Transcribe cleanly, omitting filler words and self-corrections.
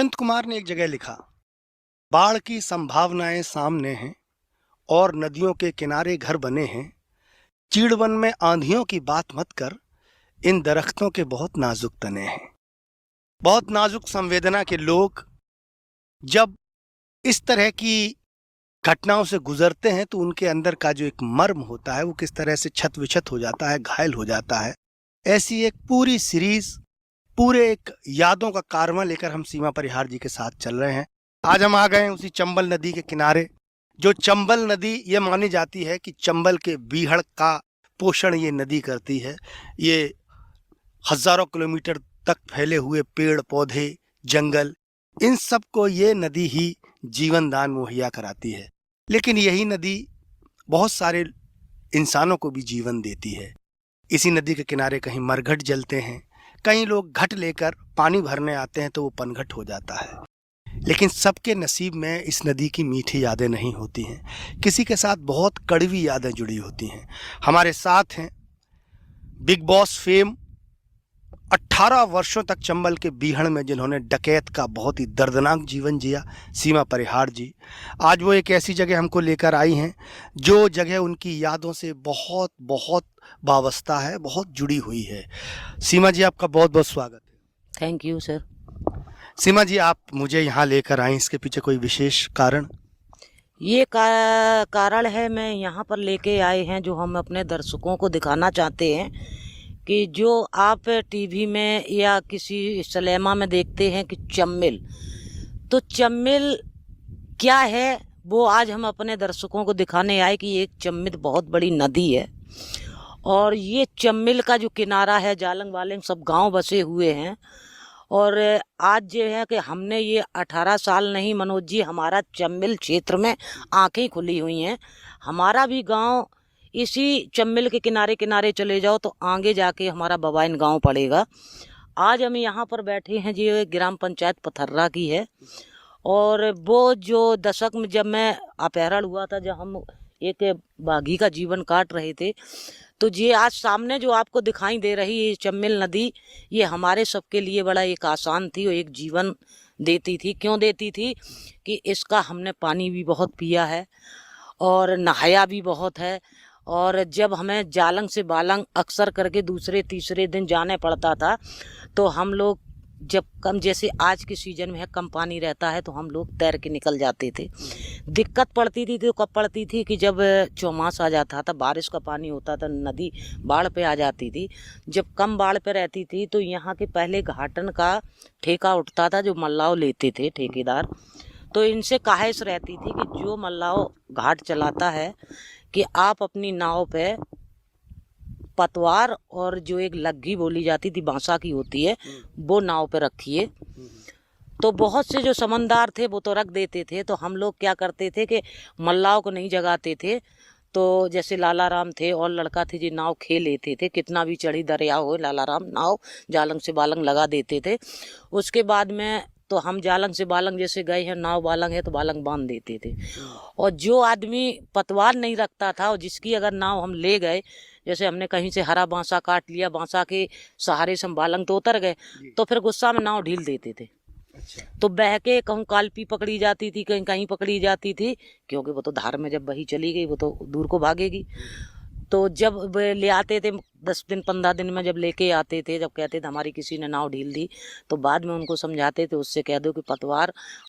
अनंत कुमार ने एक जगह लिखा, बाढ़ की संभावनाएं सामने हैं और नदियों के किनारे घर बने हैं। चीड़वन में आंधियों की बात मत कर, इन दरख्तों के बहुत नाजुक तने हैं। बहुत नाजुक संवेदना के लोग जब इस तरह की घटनाओं से गुजरते हैं तो उनके अंदर का जो एक मर्म होता है वो किस तरह से छत विछत हो जाता है, घायल हो जाता है। ऐसी एक पूरी सीरीज, पूरे एक यादों का कारवां लेकर हम सीमा परिहार जी के साथ चल रहे हैं। आज हम आ गए हैं उसी चंबल नदी के किनारे। जो चंबल नदी ये मानी जाती है कि चंबल के बीहड़ का पोषण ये नदी करती है। ये हजारों किलोमीटर तक फैले हुए पेड़ पौधे, जंगल, इन सब को ये नदी ही जीवन दान मुहैया कराती है। लेकिन यही नदी बहुत सारे इंसानों को भी जीवन देती है। इसी नदी के किनारे कहीं मरघट जलते हैं, कई लोग घट लेकर पानी भरने आते हैं तो वो पनघट हो जाता है। लेकिन सबके नसीब में इस नदी की मीठी यादें नहीं होती हैं। किसी के साथ बहुत कड़वी यादें जुड़ी होती हैं। हमारे साथ हैं बिग बॉस फेम 18 वर्षों तक चंबल के बीहड़ में जिन्होंने डकैत का बहुत ही दर्दनाक जीवन जिया, सीमा परिहार जी। आज वो एक ऐसी जगह हमको लेकर आई हैं जो जगह उनकी यादों से बहुत बहुत वाबस्ता है, बहुत जुड़ी हुई है। सीमा जी, आपका बहुत बहुत स्वागत है। Thank you sir. Seema ji, आप मुझे यहाँ लेकर आए, इसके पीछे कोई विशेष कारण? ये कारण है, मैं यहाँ पर लेके आए हैं जो हम अपने दर्शकों को दिखाना चाहते हैं कि जो आप टीवी में या किसी सिनेमा में देखते हैं कि चम्मिल, तो चम्मिल क्या है वो आज हम अपने दर्शकों को दिखाने आए कि एक चम्मिल बहुत बड़ी नदी है। और ये चम्मिल का जो किनारा है, जालंग वालंग सब गांव बसे हुए हैं। और आज जो है कि हमने ये 18 साल नहीं मनोज जी, हमारा चम्मिल क्षेत्र में आंखें खुली हुई हैं। हमारा भी गांव इसी चम्मिल के किनारे किनारे चले जाओ तो आगे जाके हमारा बवाइन गांव पड़ेगा। आज हम यहाँ पर बैठे हैं जी, ग्राम पंचायत पथर्रा की है। और वो जो दशक में जब मैं अपहरण हुआ था, जब हम एक बागी का जीवन काट रहे थे, तो ये आज सामने जो आपको दिखाई दे रही है चम्मिल नदी, ये हमारे सबके लिए बड़ा एक आसान थी और एक जीवन देती थी। क्यों देती थी कि इसका हमने पानी भी बहुत पिया है और नहाया भी बहुत है। और जब हमें जालंग से बालंग अक्सर करके दूसरे तीसरे दिन जाने पड़ता था तो हम लोग जब कम, जैसे आज के सीजन में है कम पानी रहता है तो हम लोग तैर के निकल जाते थे। दिक्कत पड़ती थी तो कब पड़ती थी कि जब चौमास आ जाता था, बारिश का पानी होता था, नदी बाढ़ पे आ जाती थी। जब कम बाढ़ पे रहती थी तो यहाँ के पहले घाटन का ठेका उठता था जो मल्लाव लेते थे ठेकेदार। तो इनसे काहिश रहती थी कि जो मल्लाव घाट चलाता है कि आप अपनी नाव पे पतवार और जो एक लग्गी बोली जाती थी बांसा की होती है, वो नाव पे रखिए। तो बहुत से जो समझदार थे वो तो रख देते थे। तो हम लोग क्या करते थे कि मल्लाह को नहीं जगाते थे। तो जैसे लाला राम थे और लड़का थे जी, नाव खेल लेते थे, कितना भी चढ़ी दरिया हो लाला राम नाव जालंग से बालंग लगा देते थे। उसके बाद में तो हम जालंग से बालंग जैसे गए हैं, नाव बालंग है तो बालंग बांध देते थे। और जो आदमी पतवार नहीं रखता था और जिसकी अगर नाव हम ले गए, जैसे हमने कहीं से हरा बांसा काट लिया, बांसा के सहारे से हम बालंग तो उतर गए, तो फिर गुस्सा में नाव ढील देते थे। तो बह के कहूँ कालपी पकड़ी जाती थी, कहीं कहीं पकड़ी जाती थी, क्योंकि वो तो धार में जब बही चली गई वो तो दूर को भागेगी। तो जब ले आते थे 10 दिन 15 दिन में जब लेके आते थे, जब कहते थे हमारी किसी ने नाव ढील दी, तो बाद में उनको समझाते थे उससे कह दो कि पतवार